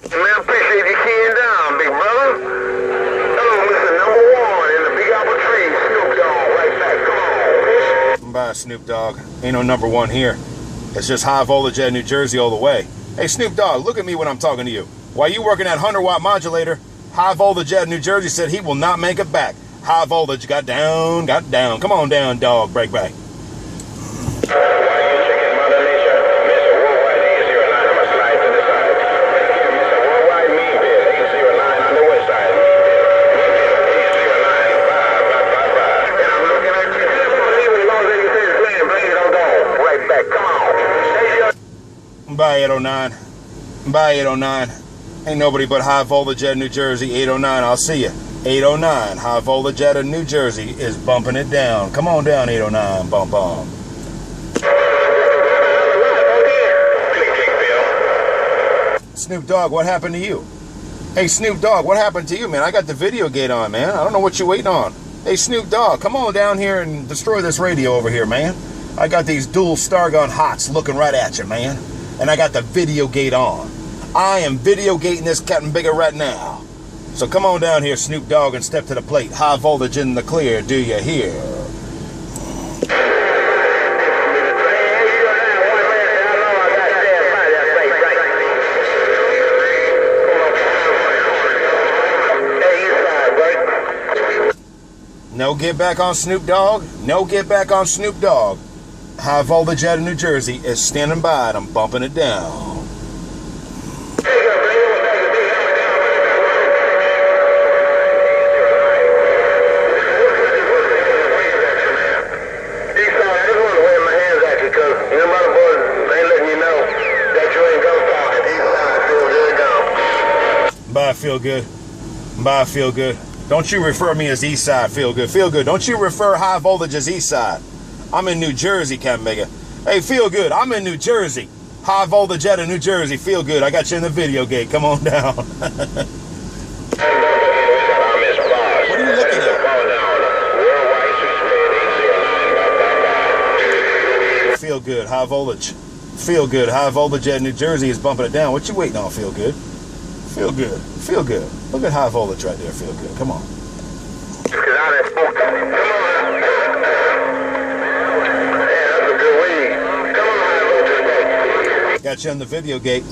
Man, appreciate you keying down, big brother. Hello, Mr. Number One in the Big Apple Tree, Snoop Dogg, right back. Come on. Bye, Snoop Dogg. Ain't no number one here. It's just high voltage at New Jersey all the way. Hey, Snoop Dogg, look at me when I'm talking to you. While you working that 100-watt modulator, high voltage at New Jersey said he will not make it back. High voltage got down. Come on down, dog. Break back. Bye, 809. Bye, 809. Ain't nobody but high voltage at New Jersey. 809, I'll see you. 809, high voltage out of New Jersey is bumping it down. Come on down, 809. Bump, bump. Snoop Dogg, what happened to you? Hey, Snoop Dogg, what happened to you, man? I got the video gate on, man. I don't know what you're waiting on. Hey, Snoop Dogg, come on down here and destroy this radio over here, man. I got these dual Stargun Hots looking right at you, man. And I got the video gate on. I am video gating this Captain Bigger right now. So come on down here, Snoop Dogg, and step to the plate. High voltage in the clear, do you hear? No get back on Snoop Dogg. No get back on Snoop Dogg. High voltage out of New Jersey is standing by and I'm bumping it down. Bye, Feelgood. Bye, Feelgood. Don't you refer me as Eastside, Feelgood. Feelgood, don't you refer high voltage as Eastside. I'm in New Jersey, Captain Mega. Hey, Feelgood, I'm in New Jersey. High voltage out of New Jersey. Feelgood, I got you in the video gate. Come on down. What are you looking at? Feelgood, high voltage. Feelgood, high voltage at New Jersey is bumping it down. What you waiting on, Feelgood? Feelgood. Feelgood. Look at high voltage right there, Feelgood. Come on. Got you on the video gate.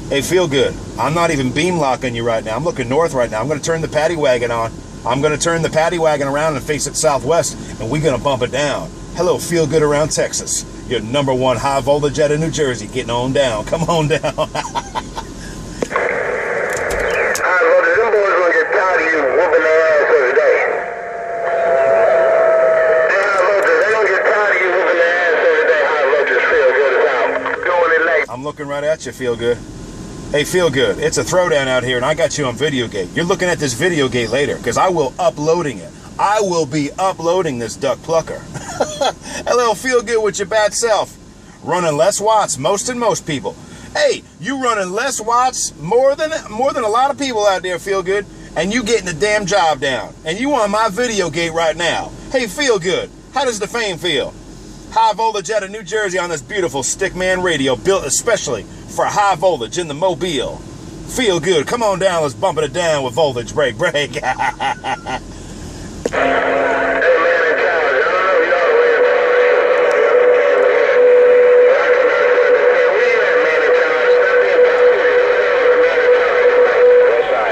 Hey, Feelgood. I'm not even beam locking you right now. I'm looking north right now. I'm going to turn the paddy wagon on. I'm going to turn the paddy wagon around and face it southwest, and we're going to bump it down. Hello, Feelgood around Texas. Your number one high voltage out of New Jersey. Getting on down. Come on down. I'm looking right at you, Feelgood. Hey, Feelgood, it's a throwdown out here, and I got you on video gate. You're looking at this video gate later, because I will uploading it. I will be uploading this duck plucker. Hello, Feelgood with your bad self. Running less watts, most people. Hey, you running less watts, more than a lot of people out there, Feelgood, and you getting the damn job down. And you on my video gate right now. Hey, Feelgood, how does the fame feel? High voltage out of New Jersey on this beautiful Stickman radio, built especially for high voltage in the Mobile. Feelgood, come on down, let's bump it down with voltage break.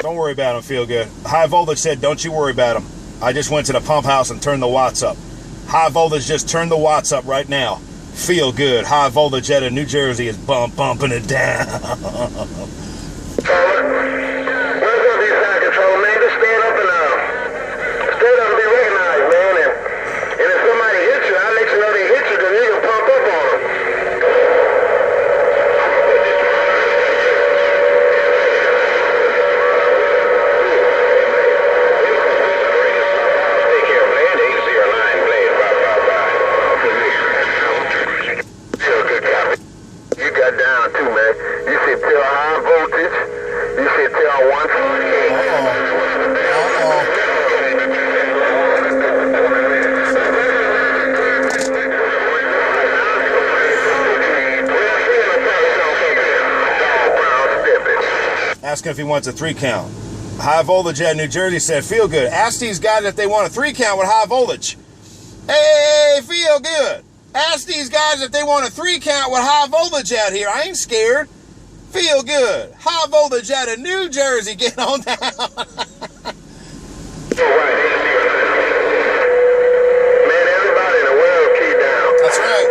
Don't worry about him, Feelgood. High voltage said, don't you worry about him. I just went to the pump house and turned the watts up. High voltage just turned the watts up right now. Feelgood, high voltage out of New Jersey is bumping it down. Where's up these side control, man? Just stand up and be recognized, man. And if somebody hits you, I'll let you know they hit you, then you can pump up on them. Down too, man. You should tell high voltage. asking if he wants a 3 count. High voltage at New Jersey said, feel good. Ask these guys if they want a 3 count with high voltage. Hey, feel good. Ask these guys if they want a 3 count with high voltage out here. I ain't scared. Feel good. High voltage out of New Jersey. Get on down. Man, everybody in the world key down. That's right.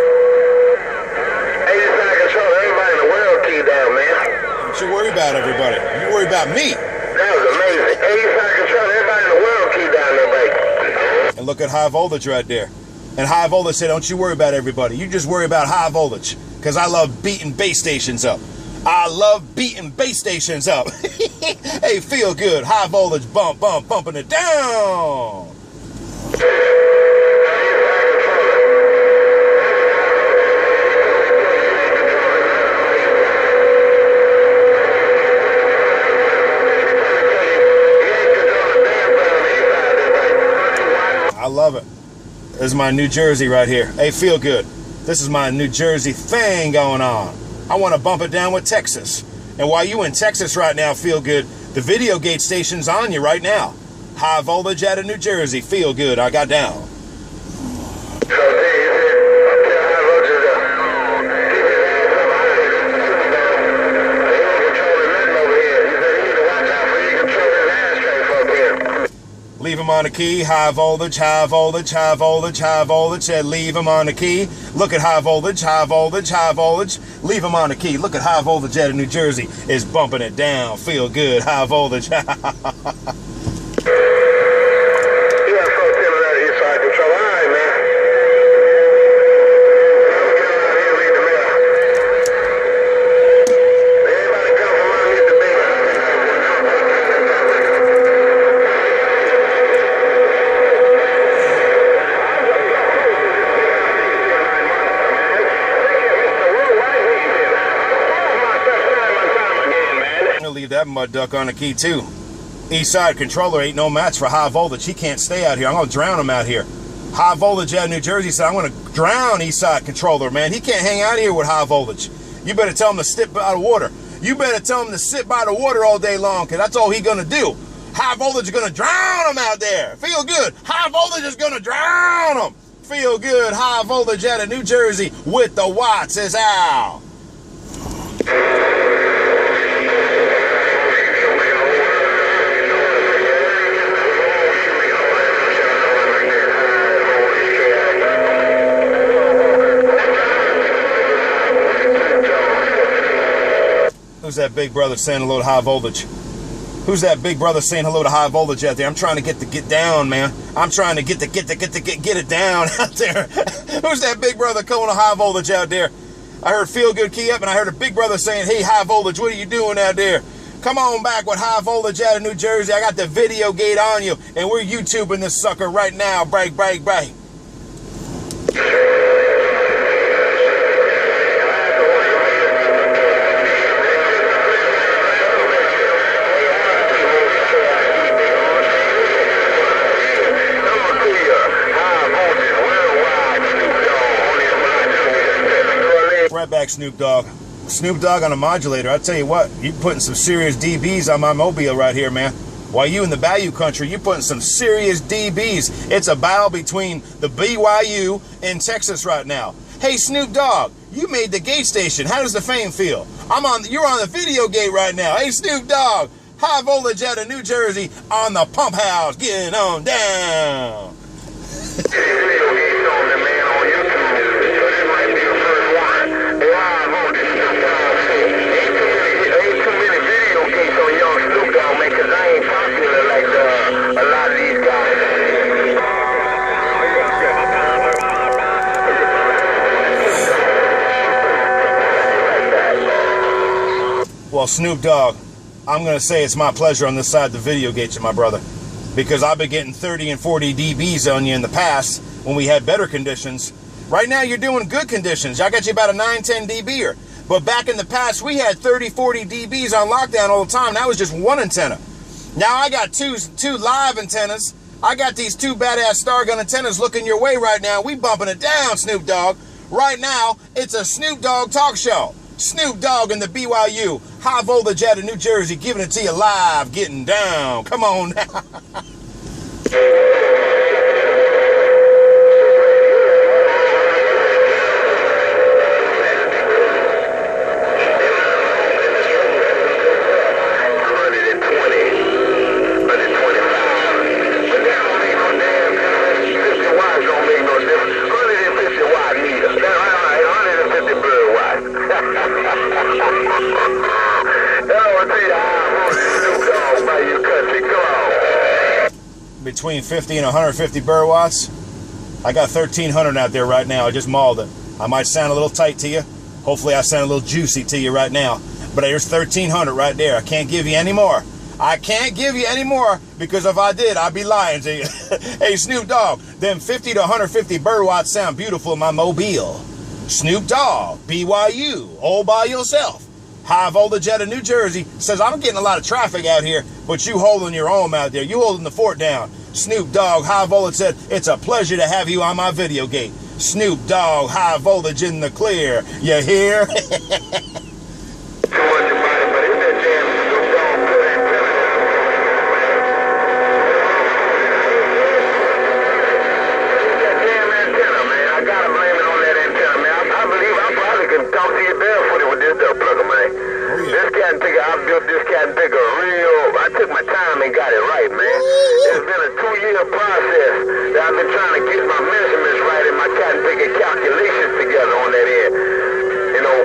80 control, everybody in the world key down, man. Don't you worry about everybody. You worry about me. That was amazing. 80 control, everybody in the world key down there, baby. And look at high voltage right there. And high voltage said, don't you worry about everybody. You just worry about high voltage. Because I love beating base stations up. I love beating base stations up. Hey, feel good. High voltage bumping it down. I love it. This is my New Jersey right here. Hey, feel good. This is my New Jersey thing going on. I want to bump it down with Texas. And while you in Texas right now, feel good, the video gate station's on you right now. High voltage out of New Jersey. Feel good. I got down. Leave him on the key, high voltage, high voltage, high voltage, high voltage. Said leave him on the key. Look at high voltage, high voltage, high voltage. Leave him on the key. Look at high voltage out of New Jersey is bumping it down. Feel good, high voltage. Yeah, folks in that east side control. All right, man. Everybody come from underneath the big. Leave that mud duck on the key too. East side controller ain't no match for high voltage. He can't stay out here. I'm gonna drown him out here. High voltage out of New Jersey said I'm gonna drown east side controller, man. He can't hang out here with high voltage. You better tell him to sit by the water. You better tell him to sit by the water all day long, because that's all he gonna do. High voltage is gonna drown him out there. Feel good. High voltage is gonna drown him. Feel good. High voltage out of New Jersey with the watts is out. Who's that big brother saying hello to high voltage? Who's that big brother saying hello to high voltage out there? I'm trying to get down, man. I'm trying to get it down out there. Who's that big brother calling to high voltage out there? I heard feel good key up, and I heard a big brother saying, hey, high voltage, what are you doing out there? Come on back with high voltage out of New Jersey. I got the video gate on you, and we're YouTubing this sucker right now. Break. Right back, Snoop Dogg. Snoop Dogg on a modulator. I tell you what, you putting some serious DBs on my mobile right here, man. While you in the Bayou country, you putting some serious DBs. It's a battle between the BYU and Texas right now. Hey, Snoop Dogg, you made the gate station. How does the fame feel? You're on the video gate right now. Hey, Snoop Dogg, high voltage out of New Jersey on the pump house. Getting on down. Well, Snoop Dogg, I'm going to say it's my pleasure on this side of the video gate, you my brother, because I've been getting 30 and 40 dBs on you in the past when we had better conditions. Right now, you're doing good conditions. I got you about a 9-10 dB'er. But back in the past, we had 30, 40 dBs on lockdown all the time. That was just one antenna. Now I got two live antennas. I got these two badass Stargun antennas looking your way right now. We bumping it down, Snoop Dogg. Right now, it's a Snoop Dogg talk show. Snoop Dogg and the BYU. High voltage out of New Jersey, giving it to you live, getting down. Come on now. Between 50 and 150 burr watts. I got 1,300 out there right now. I just mauled it. I might sound a little tight to you. Hopefully I sound a little juicy to you right now. But there's 1,300 right there. I can't give you any more. I can't give you any more, because if I did, I'd be lying to you. Hey, Snoop Dogg, them 50 to 150 burr watts sound beautiful in my mobile. Snoop Dogg, BYU, all by yourself. High voltage out of New Jersey. Says, I'm getting a lot of traffic out here, but you holding your own out there. You holding the fort down. Snoop Dogg, high voltage said, it's a pleasure to have you on my video gate. Snoop Dogg, high voltage in the clear. You hear? I took my time and got it right, man. It's been a 2-year process that I've been trying to get my measurements right and my cat picker calculations together on that end. You know.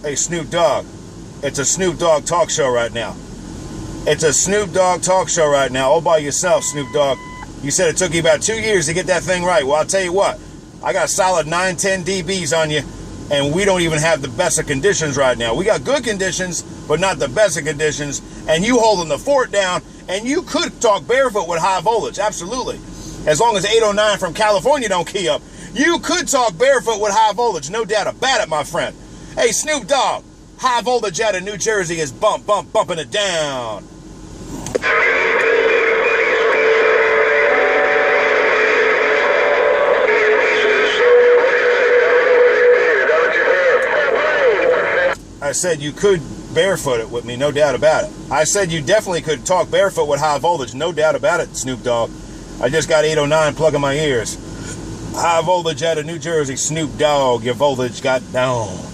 Hey, Snoop Dogg. It's a Snoop Dogg talk show right now. It's a Snoop Dogg talk show right now, all by yourself, Snoop Dogg. You said it took you about 2 years to get that thing right. Well, I'll tell you what. I got solid 9-10 dBs on you, and we don't even have the best of conditions right now. We got good conditions, but not the best of conditions. And you holding the fort down, and you could talk barefoot with high voltage, absolutely. As long as 809 from California don't key up. You could talk barefoot with high voltage, no doubt about it, my friend. Hey, Snoop Dogg. High voltage out of New Jersey is bumping it down. I said you could barefoot it with me, no doubt about it. I said you definitely could talk barefoot with high voltage, no doubt about it, Snoop Dogg. I just got 809 plugging my ears. High voltage out of New Jersey, Snoop Dogg, your voltage got down.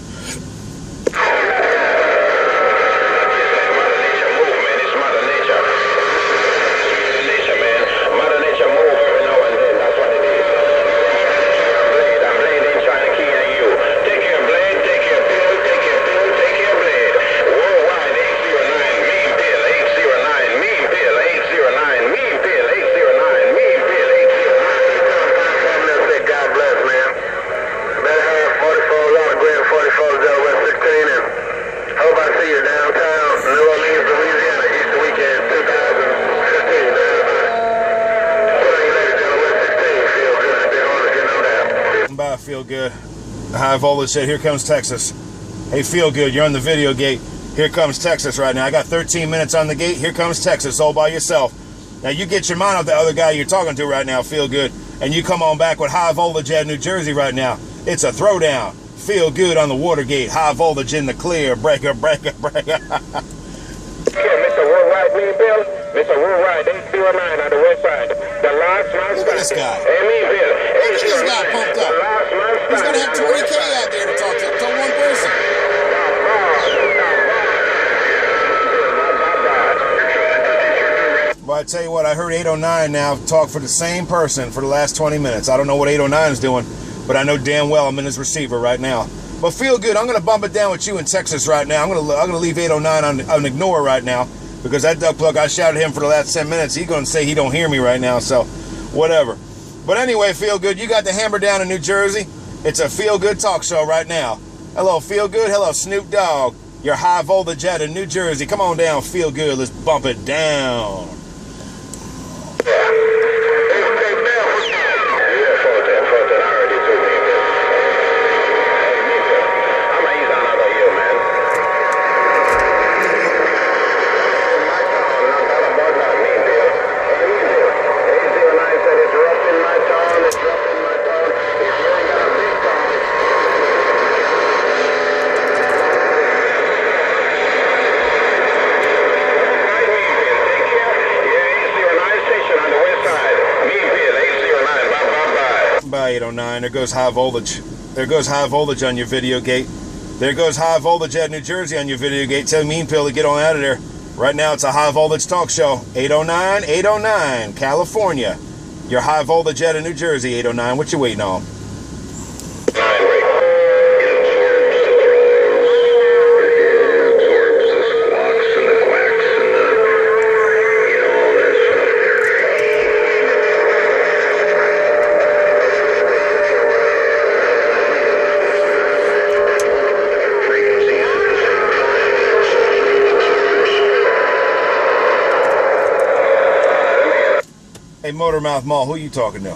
Feelgood. High voltage said, here comes Texas. Hey, Feelgood, you're on the video gate. Here comes Texas right now. I got 13 minutes on the gate. Here comes Texas all by yourself. Now, you get your mind off the other guy you're talking to right now, Feelgood, and you come on back with high voltage at New Jersey right now. It's a throwdown. Feelgood on the Watergate. High voltage in the clear. Breaker. Yeah, Mr. Worldwide, me Bill. Mr. Worldwide, 809 on the west side. The last man. Look at this guy. Hey, me Bill. Look at this guy pumped up. He's going to have 20K out there to talk to one person. Well, I tell you what, I heard 809 now talk for the same person for the last 20 minutes. I don't know what 809 is doing, but I know damn well I'm in his receiver right now. But Feelgood, I'm going to bump it down with you in Texas right now. I'm going to leave 809 on ignore right now, because that duck plug, I shouted him for the last 10 minutes. He's going to say he don't hear me right now, so whatever. But anyway, Feelgood, you got the hammer down in New Jersey. It's a Feelgood talk show right now. Hello, Feelgood. Hello, Snoop Dogg. Your high voltage out in New Jersey. Come on down, Feelgood. Let's bump it down. there goes high voltage. There goes high voltage on your video gate. There goes high voltage at New Jersey on your video gate. Tell Mean Pill to get on out of there. Right now, it's a high voltage talk show. 809, 809, California. Your high voltage at New Jersey, 809. What you waiting on? Hey, Motormouth Maul, who you talking to?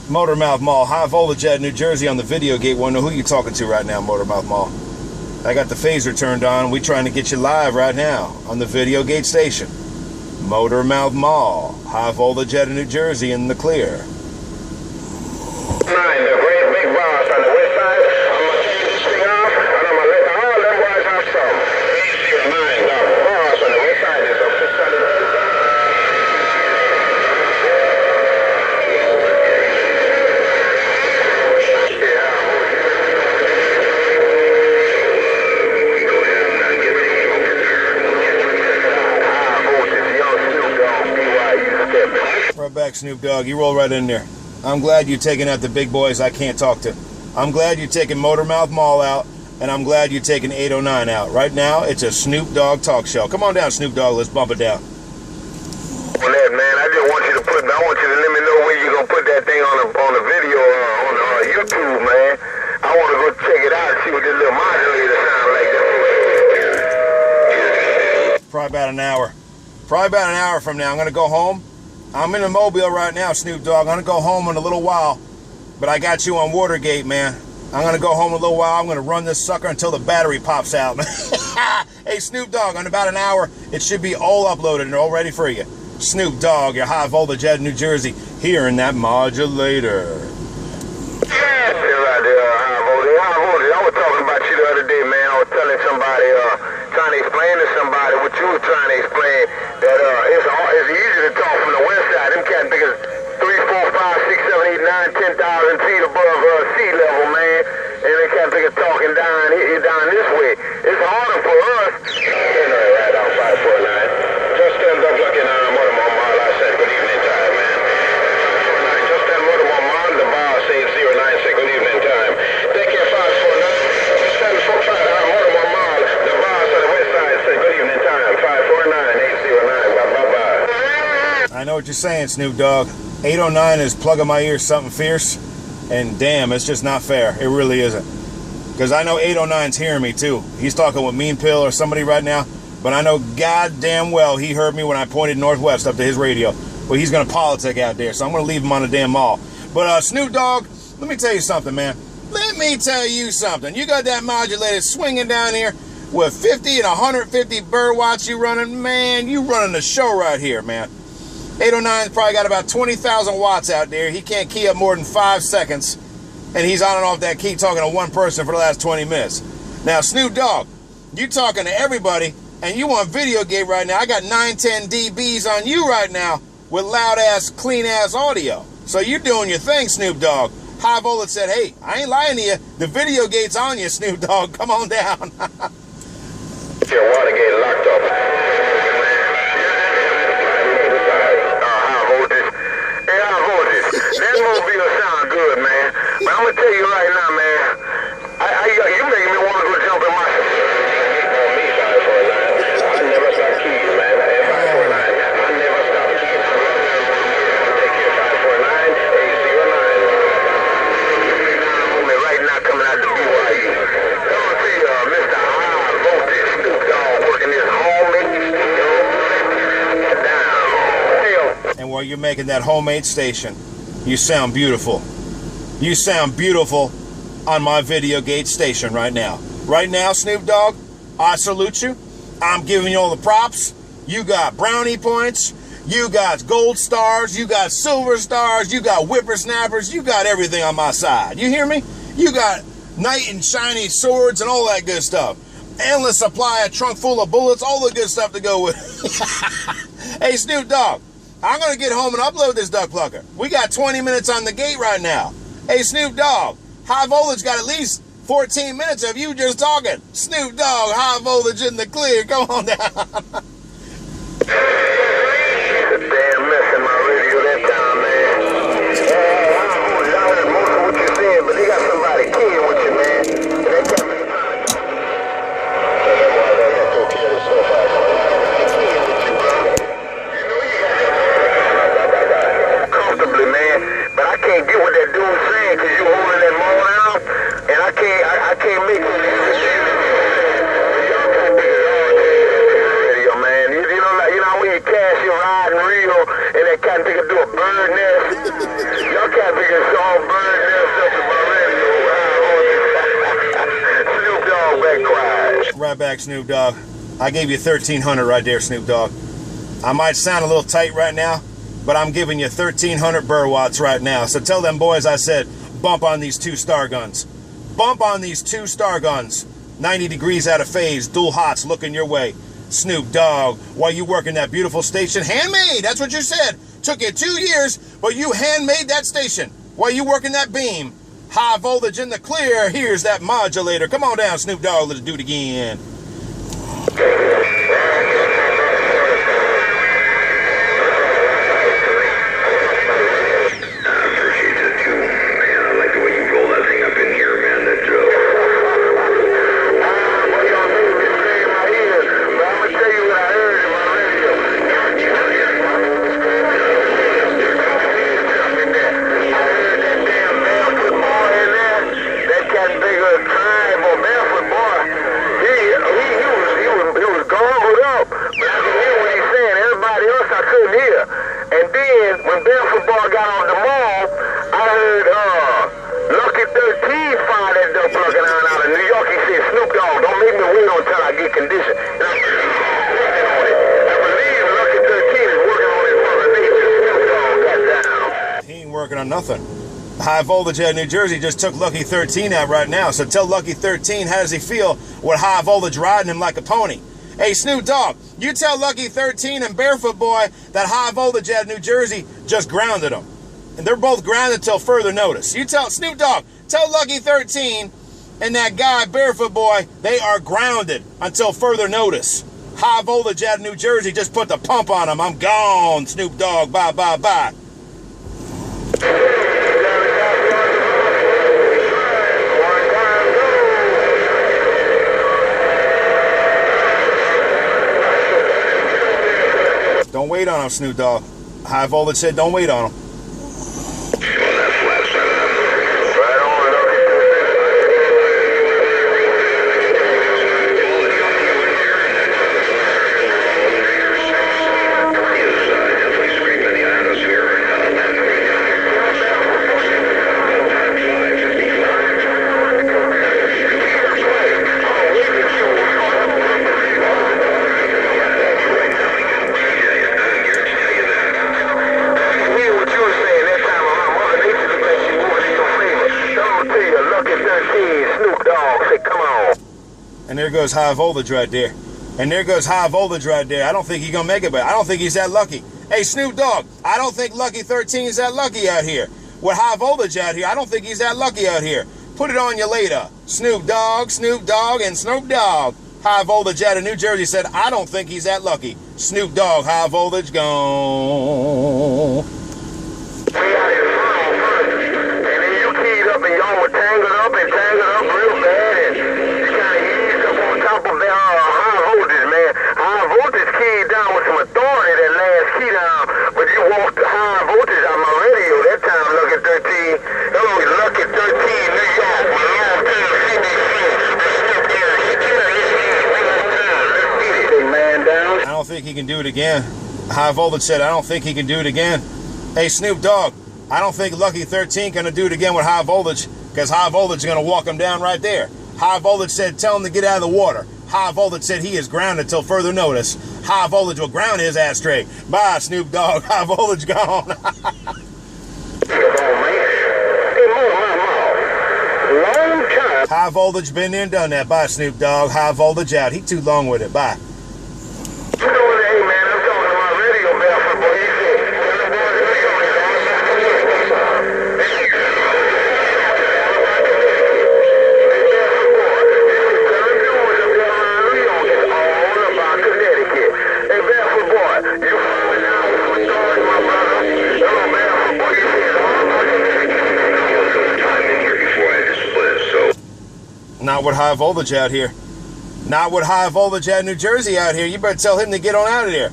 Motormouth Maul, high voltage at New Jersey on the video gate. Wanna know who you talking to right now, Motormouth Maul? I got the phaser turned on. We trying to get you live right now on the video gate station. Motormouth Maul, high voltage at New Jersey in the clear. The great big boss on the west side. I'm gonna turn this thing off and I'm gonna let all them boys have some. 809, the boss on the west side is up to Right back, Snoop Dogg. You roll right in there. I'm glad you're taking out the big boys I can't talk to. I'm glad you're taking Motormouth Maul out, and I'm glad you're taking 809 out. Right now, it's a Snoop Dogg talk show. Come on down, Snoop Dogg. Let's bump it down. Man, I just want you to let me know when you're gonna put that thing on the video on YouTube, man. I want to go check it out and see what this little modulator sound like. Probably about an hour. Probably about an hour from now. I'm gonna go home. I'm in the Mobile right now, Snoop Dogg. I'm going to go home in a little while, but I got you on Watergate, man. I'm going to go home in a little while. I'm going to run this sucker until the battery pops out, man. Hey, Snoop Dogg, in about an hour, it should be all uploaded and all ready for you. Snoop Dogg, your high voltage at New Jersey, here in that modulator. Yeah, right there, high voltage. I was talking about you the other day, man. I was telling somebody, trying to explain to somebody what you were trying to explain, that it's easy to talk from the west side. Them cats big as 3, 4, 5, 6, 7, 8, 9, 10,000 feet above sea level, man. And they cats big as talking down this way. It's harder for us. Right on 549. Just tell Dogg looking on Motormouth Maul. I said good evening time, man. 549. Just tell Motormouth Maul, the boss 809 say good evening time. Take care 549. Just tell Motormouth Maul, the boss of the west side say good evening time. 549 809. Bye. I know what you're saying, Snoop Dogg. 809 is plugging my ears something fierce, and damn, it's just not fair. It really isn't. Because I know 809's hearing me too. He's talking with Mean Pill or somebody right now, but I know goddamn well he heard me when I pointed northwest up to his radio. But he's going to politic out there, so I'm going to leave him on the damn mall. But Snoop Dogg, let me tell you something, man. Let me tell you something. You got that modulator swinging down here with 50 and 150 bird watts you running. Man, you running the show right here, man. 809's probably got about 20,000 watts out there. He can't key up more than 5 seconds. And he's on and off that key talking to one person for the last 20 minutes. Now, Snoop Dogg, you talking to everybody, and you on Videogate right now. I got 910 dBs on you right now with loud-ass, clean-ass audio. So you're doing your thing, Snoop Dogg. High Voltage said, hey, I ain't lying to you. The Videogate's on you, Snoop Dogg. Come on down. Your Watergate locked up. That mobile sound good, man. But I'm gonna tell you right now, man. You making me want to go jump in my. I never stop keying, man. 549. I never stop keying. Take care 549 809. Right now, coming out the BYU. Come on, see Mr. High Voltage Snoop Dogg working his homemade down. And while you're making that homemade station, you sound beautiful. You sound beautiful on my Videogate station right now. Right now, Snoop Dogg, I salute you. I'm giving you all the props. You got brownie points. You got gold stars. You got silver stars. You got whippersnappers. You got everything on my side. You hear me? You got knight and shiny swords and all that good stuff. Endless supply, a trunk full of bullets, all the good stuff to go with. Hey, Snoop Dogg, I'm going to get home and upload this duck plucker. We got 20 minutes on the gate right now. Hey, Snoop Dogg, high voltage got at least 14 minutes of you just talking. Snoop Dogg, high voltage in the clear. Come on down. Damn mess in my radio that time, man. I heard most of what you said, but they got somebody keying with you, man. That can't be comfortably, man. But I can't get what that dude's saying because you holding that maul down, and I can't make it. Radio, man. You know when you cash your riding reel and that cat nigga do a bird nest. Y'all cat niggas all bird nest up in my radio. Snoop Dogg back quiet. Right back, Snoop Dogg. I gave you 1,300 right there, Snoop Dogg. I might sound a little tight right now, but I'm giving you 1,300 burr watts right now. So tell them boys I said, bump on these 2 star guns. Bump on these 2 star guns. 90 degrees out of phase, dual hots looking your way. Snoop Dogg, while you working that beautiful station, handmade, that's what you said. Took you 2 years, but you handmade that station while you working that beam. High voltage in the clear, here's that modulator. Come on down, Snoop Dogg, let's do it again. Nothing. High voltage at New Jersey just took Lucky 13 out right now. So tell Lucky 13 how does he feel with high voltage riding him like a pony. Hey, Snoop Dogg, you tell Lucky 13 and Barefoot Boy that high voltage at New Jersey just grounded them. And they're both grounded till further notice. You tell Snoop Dogg, tell Lucky 13 and that guy Barefoot Boy, they are grounded until further notice. High voltage at New Jersey just put the pump on them. I'm gone, Snoop Dogg. Bye, bye, bye. Don't wait on him, Snoop Dogg. High voltage said don't wait on him. And there goes high voltage right there. And there goes high voltage right there. I don't think he's going to make it, but I don't think he's that lucky. Hey, Snoop Dogg, I don't think Lucky 13 is that lucky out here. With high voltage out here, I don't think he's that lucky out here. Put it on you later. Snoop Dogg, and Snoop Dogg. High voltage out of New Jersey said, I don't think he's that lucky. Snoop Dogg, high voltage, gone. He can do it again. High voltage said, I don't think he can do it again. Hey, Snoop Dogg, I don't think Lucky 13 gonna do it again with high voltage, because high voltage is gonna walk him down right there. High voltage said, tell him to get out of the water. High voltage said he is grounded till further notice. High voltage will ground his ass straight. Bye, Snoop Dogg. High voltage gone. High voltage been there and done that. Bye, Snoop Dogg. High voltage out. He too long with it. Bye. Not with high voltage out here. Not with high voltage at New Jersey out here. You better tell him to get on out of there.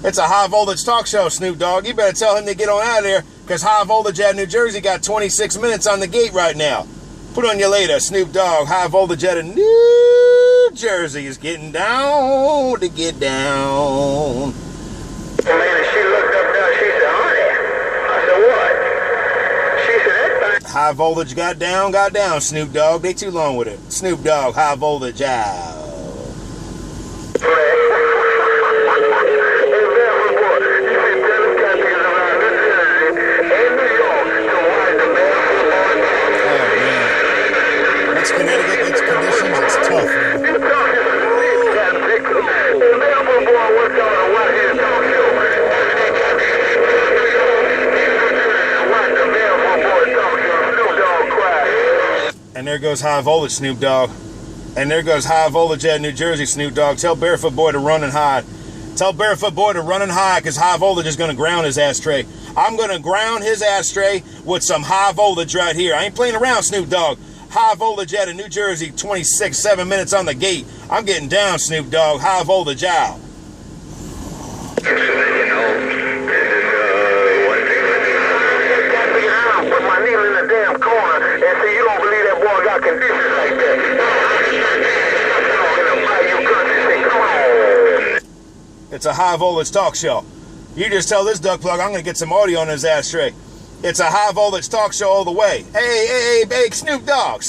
It's a high voltage talk show, Snoop Dogg. You better tell him to get on out of there, because high voltage at New Jersey got 26 minutes on the gate right now. Put on your later, Snoop Dogg. High voltage at New Jersey is getting down to get down. Man, she looked up there, she said, honey. I said, what? She said, that thing. High voltage got down, Snoop Dogg. They too long with it. Snoop Dogg, high voltage out. That's Connecticut, it's conditions, it's tough, man. And there goes high voltage, Snoop Dogg. And there goes high voltage at New Jersey, Snoop Dogg. Tell Barefoot Boy to run and hide. Tell Barefoot Boy to run and hide, because high voltage is going to ground his ashtray. I'm going to ground his ashtray with some high voltage right here. I ain't playing around, Snoop Dogg. High voltage out of New Jersey, 7 minutes on the gate. I'm getting down, Snoop Dogg. High voltage out. Put my needle in the damn corner and say, you don't believe that boy got conditions like that. It's a high voltage talk show. You just tell this duck plug I'm going to get some audio on his ashtray. It's a high voltage talk show all the way. Hey, Snoop Dogg.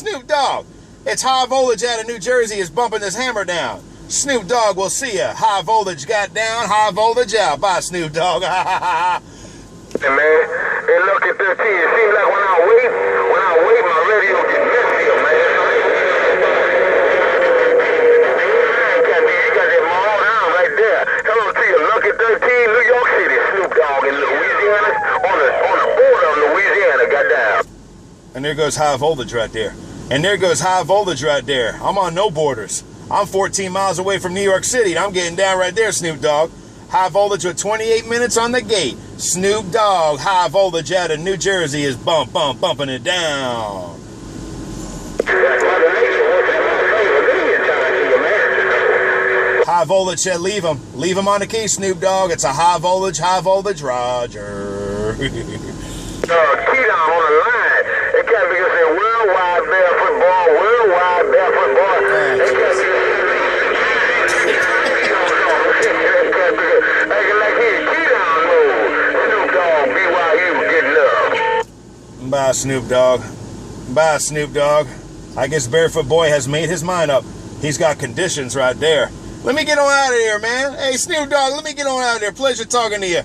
It's high voltage out of New Jersey is bumping this hammer down. Snoop Dogg, we'll see ya. High voltage got down, high voltage out. Bye, Snoop Dogg. Hey, man, and look at 13. It seems like when I wait, my radio gets messier, man. You got that maul down right there. Hello to you. Look at 13, New York City, Snoop Dogg in Louisiana, on the border of Louisiana, got down. And there goes high voltage right there. And there goes high voltage right there. I'm on no borders. I'm 14 miles away from New York City, and I'm getting down right there, Snoop Dogg. High voltage with 28 minutes on the gate. Snoop Dogg, high voltage out of New Jersey is bumping it down. High voltage said leave him. Leave him on the key, Snoop Dogg. It's a high voltage, Roger. Key down on the line. It can't be saying worldwide barefoot ball, worldwide barefoot ball. Bye, Snoop Dogg. Bye, Snoop Dogg. I guess Barefoot Boy has made his mind up. He's got conditions right there. Let me get on out of here, man. Hey, Snoop Dogg, let me get on out of there. Pleasure talking to you.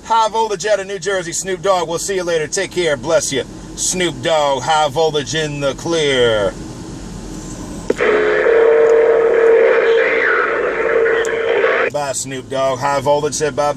High voltage out of New Jersey, Snoop Dogg. We'll see you later. Take care. Bless you. Snoop Dogg, high voltage in the clear. Bye, Snoop Dogg. High voltage said bye.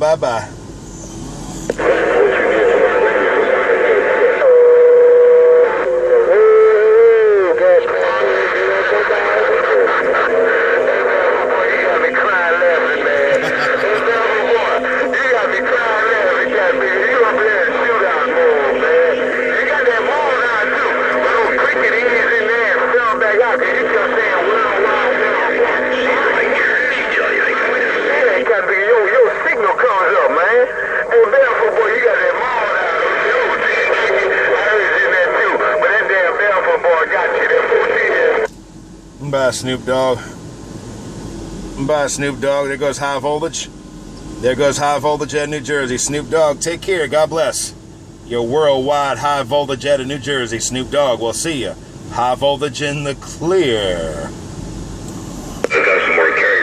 Bye, Snoop Dogg. Bye, Snoop Dogg. There goes high voltage. There goes high voltage at New Jersey. Snoop Dogg, take care. God bless. Your worldwide high voltage out of New Jersey. Snoop Dogg, we'll see you. High voltage in the clear. I got some more carrier.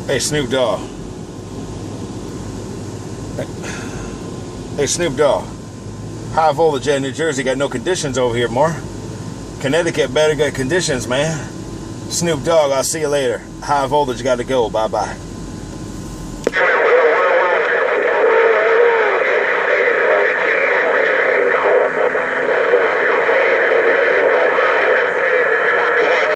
Hey, Snoop Dogg. Hey, Snoop Dogg. High voltage at New Jersey got no conditions over here, more. Connecticut better get conditions, man. Snoop Dogg, I'll see you later. High voltage got to go. Bye-bye.